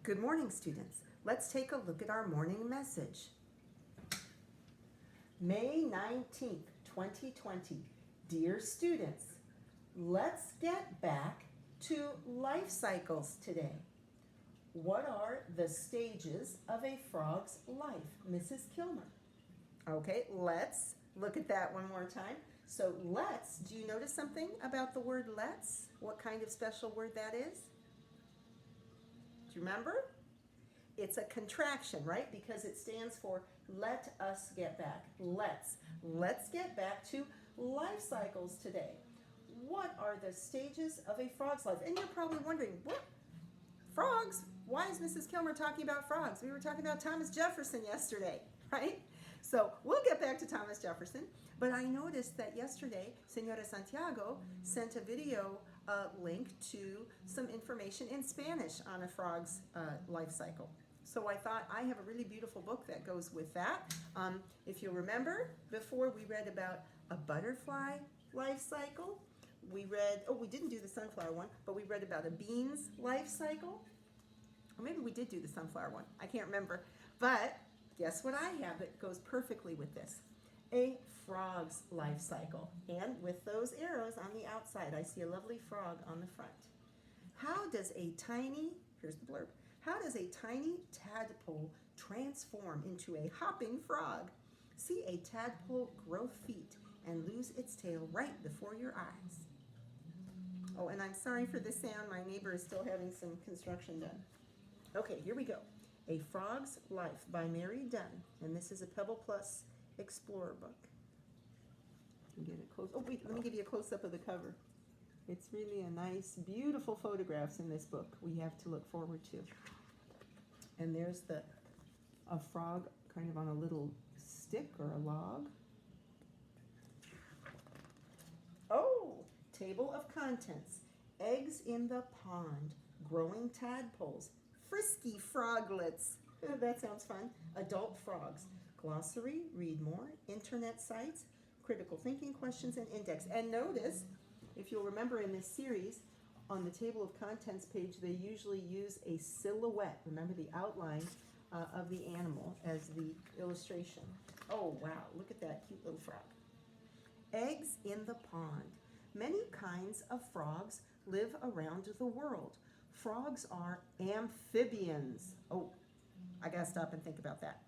Good morning, students. Let's take a look at our morning message. May 19th, 2020. Dear students, let's get back to life cycles today. What are the stages of a frog's life, Mrs. Kilmer? Okay, let's look at that one more time. So let's, do you notice something about the word let's? What kind of special word that is? Do you remember? It's a contraction, right? Because it stands for let us get back. Let's get back to life cycles today. What are the stages of a frog's life? And you're probably wondering, what? Frogs? Why is Mrs. Kilmer talking about frogs? We were talking about Thomas Jefferson yesterday, right? So we'll get back to Thomas Jefferson. But I noticed that yesterday, Senora Santiago sent a video link to some information in Spanish on a frog's life cycle. So I thought I have a really beautiful book that goes with that. If you'll remember, before we read about a butterfly life cycle. We read, we didn't do the sunflower one, but we read about a bean's life cycle. Or maybe we did do the sunflower one. I can't remember. But guess what I have that goes perfectly with this? A frog's life cycle. And with those arrows on the outside, I see a lovely frog on the front. How does a tiny, here's the blurb, how does a tiny tadpole transform into a hopping frog? See a tadpole grow feet and lose its tail right before your eyes. Oh, and I'm sorry for the sound. My neighbor is still having some construction done. Okay, here we go. A Frog's Life by Mary Dunn. And this is a Pebble Plus Explorer book. Get it close. Oh, wait, let me give you a close-up of the cover. It's really a nice, beautiful photographs in this book we have to look forward to. And there's a frog kind of on a little stick or a log. Oh, table of contents. Eggs in the pond, growing tadpoles, frisky froglets. That sounds fun. Adult frogs. Glossary, read more, internet sites, critical thinking questions, and index. And notice, if you'll remember in this series, on the table of contents page, they usually use a silhouette. Remember the outline of the animal as the illustration. Oh, wow, look at that cute little frog. Eggs in the pond. Many kinds of frogs live around the world. Frogs are amphibians. Oh, I gotta stop and think about that.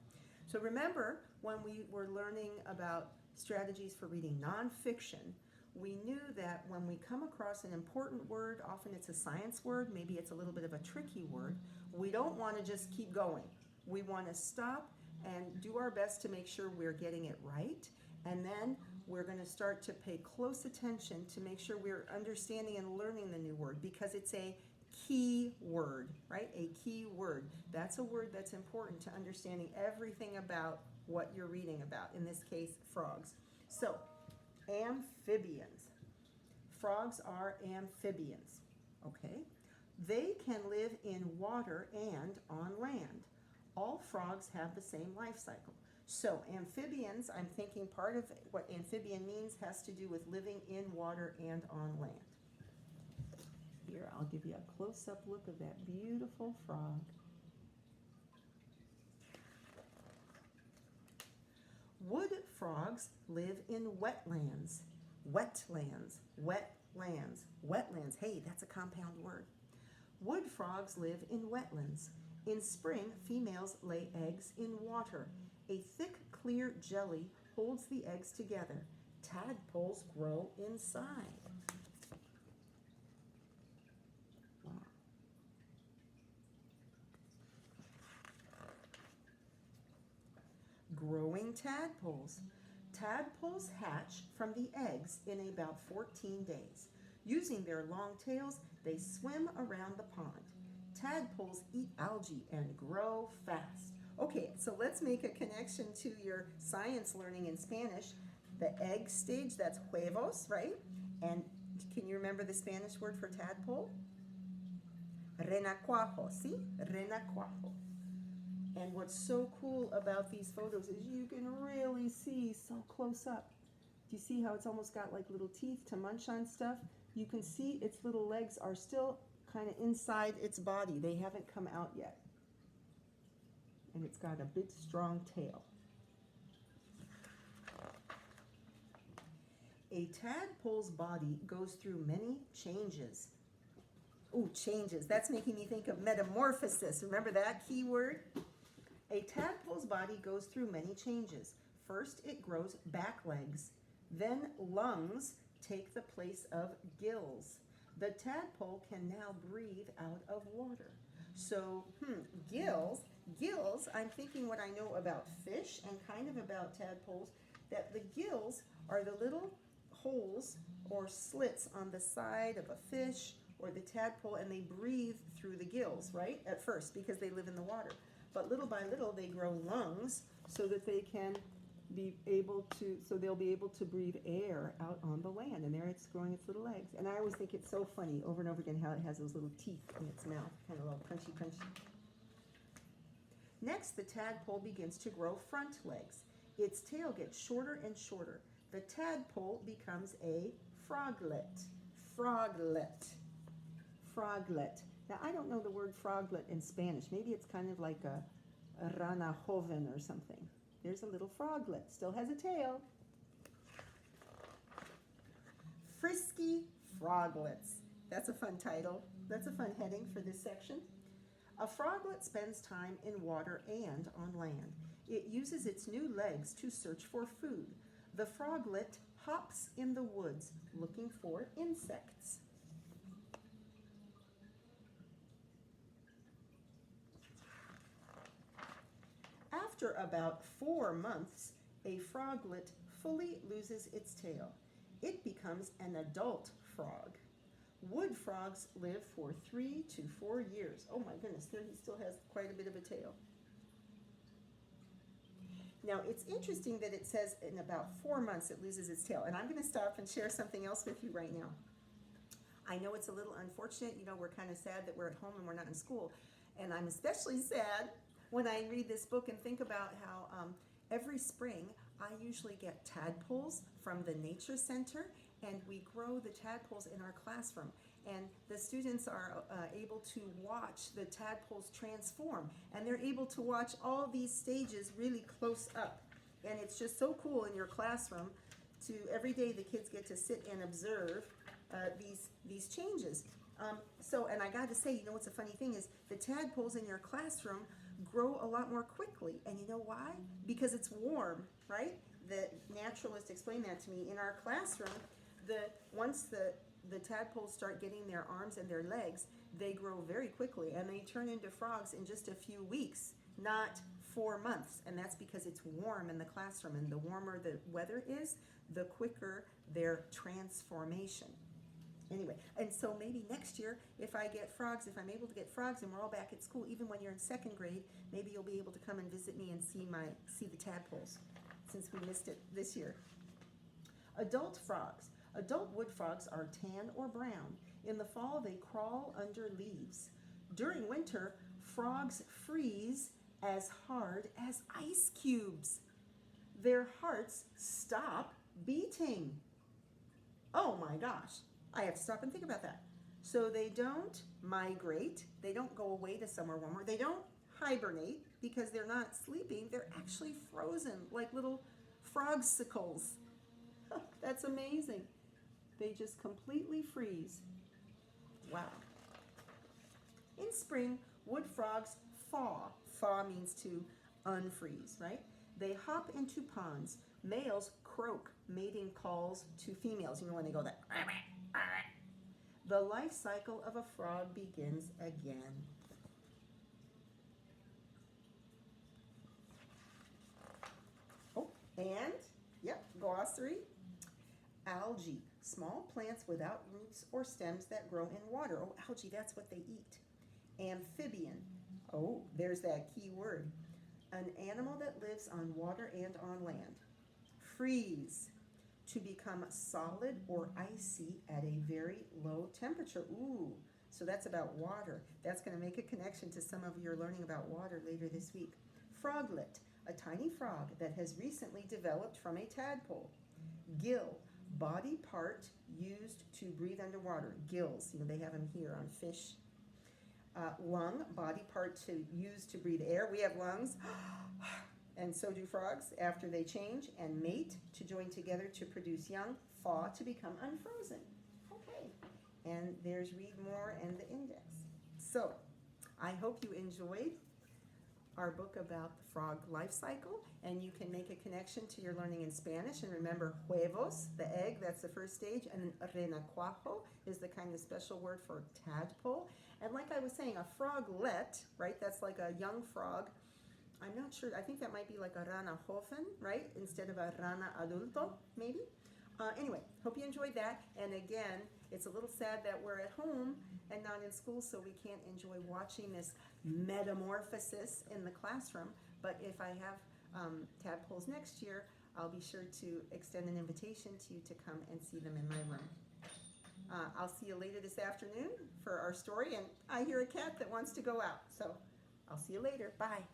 So remember when we were learning about strategies for reading nonfiction, we knew that when we come across an important word, often it's a science word, maybe it's a little bit of a tricky word, we don't want to just keep going. We want to stop and do our best to make sure we're getting it right. And then we're going to start to pay close attention to make sure we're understanding and learning the new word, because it's a key word, right? A key word. That's a word that's important to understanding everything about what you're reading about, in this case, frogs. So, amphibians. Frogs are amphibians, okay? They can live in water and on land. All frogs have the same life cycle. So amphibians, I'm thinking part of what amphibian means has to do with living in water and on land. Here, I'll give you a close-up look of that beautiful frog. Wood frogs live in wetlands. Wetlands, wetlands, wetlands. Hey, that's a compound word. Wood frogs live in wetlands. In spring, females lay eggs in water. A thick, clear jelly holds the eggs together. Tadpoles grow inside. Wow. Growing tadpoles. Tadpoles hatch from the eggs in about 14 days. Using their long tails, they swim around the pond. Tadpoles eat algae and grow fast. Okay, so let's make a connection to your science learning in Spanish. The egg stage, that's huevos, right? And can you remember the Spanish word for tadpole? Renacuajo, ¿sí? Renacuajo. And what's so cool about these photos is you can really see so close up. Do you see how it's almost got like little teeth to munch on stuff? You can see its little legs are still kind of inside its body. They haven't come out yet. And it's got a big, strong tail. A tadpole's body goes through many changes. Ooh, changes. That's making me think of metamorphosis. Remember that key word? A tadpole's body goes through many changes. First, it grows back legs. Then lungs take the place of gills. The tadpole can now breathe out of water. So, gills, I'm thinking what I know about fish and kind of about tadpoles, that the gills are the little holes or slits on the side of a fish or the tadpole, and they breathe through the gills, right? At first, because they live in the water. But little by little, they grow lungs so that they can be able to, so they'll be able to breathe air out on the land. And there it's growing its little legs. And I always think it's so funny over and over again how it has those little teeth in its mouth, kind of a little crunchy, crunchy. Next, the tadpole begins to grow front legs. Its tail gets shorter and shorter. The tadpole becomes a froglet. Froglet. Froglet. Now, I don't know the word froglet in Spanish. Maybe it's kind of like a rana joven or something. There's a little froglet. Still has a tail. Frisky froglets. That's a fun title. That's a fun heading for this section. A froglet spends time in water and on land. It uses its new legs to search for food. The froglet hops in the woods looking for insects. After about 4 months, a froglet fully loses its tail. It becomes an adult frog. Wood frogs live for 3 to 4 years. Oh my goodness, there he still has quite a bit of a tail. Now, it's interesting that it says in about 4 months it loses its tail. And I'm going to stop and share something else with you right now. I know it's a little unfortunate. You know, we're kind of sad that we're at home and we're not in school. And I'm especially sad when I read this book and think about how every spring I usually get tadpoles from the nature center, and we grow the tadpoles in our classroom. And the students are able to watch the tadpoles transform, and they're able to watch all these stages really close up. And it's just so cool in your classroom to every day the kids get to sit and observe these changes. And I got to say, you know what's a funny thing is the tadpoles in your classroom grow a lot more quickly. And you know why? Because it's warm, right? The naturalist explained that to me. In our classroom, once the tadpoles start getting their arms and their legs, they grow very quickly, and they turn into frogs in just a few weeks, not 4 months. And that's because it's warm in the classroom, and the warmer the weather is, the quicker their transformation. Anyway, and so maybe next year, if I get frogs, if I'm able to get frogs and we're all back at school, even when you're in 2nd grade, maybe you'll be able to come and visit me and see the tadpoles, since we missed it this year. Adult frogs. Adult wood frogs are tan or brown. In the fall, they crawl under leaves. During winter, frogs freeze as hard as ice cubes. Their hearts stop beating. Oh my gosh, I have to stop and think about that. So they don't migrate. They don't go away to somewhere warmer. They don't hibernate because they're not sleeping. They're actually frozen like little frogsicles. That's amazing. They just completely freeze. Wow. In spring, wood frogs thaw. Thaw means to unfreeze, right? They hop into ponds. Males croak, mating calls to females. You know when they go that. The life cycle of a frog begins again. Oh, and, glossary. Algae, small plants without roots or stems that grow in water. Oh, algae, that's what they eat. Amphibian, oh, there's that key word. An animal that lives on water and on land. Freeze, to become solid or icy at a very low temperature. Ooh, so that's about water. That's going to make a connection to some of your learning about water later this week. Froglet, a tiny frog that has recently developed from a tadpole. Gill, body part used to breathe underwater. Gills, they have them here on fish lung, body part to use to breathe air. We have lungs, and so do frogs after they change, and mate to join together to produce young, thaw to become unfrozen. Okay, and there's read more and the index. So, I hope you enjoyed our book about the frog life cycle, and you can make a connection to your learning in Spanish. And remember, huevos, the egg, that's the first stage, and then renacuajo is the kind of special word for tadpole. And like I was saying, a froglet, right, that's like a young frog. I'm not sure, I think that might be like a rana joven, right, instead of a rana adulto, maybe. Anyway, hope you enjoyed that. And again, it's a little sad that we're at home and not in school, so we can't enjoy watching this metamorphosis in the classroom. But if I have tadpoles next year, I'll be sure to extend an invitation to you to come and see them in my room. I'll see you later this afternoon for our story, and I hear a cat that wants to go out. So I'll see you later. Bye.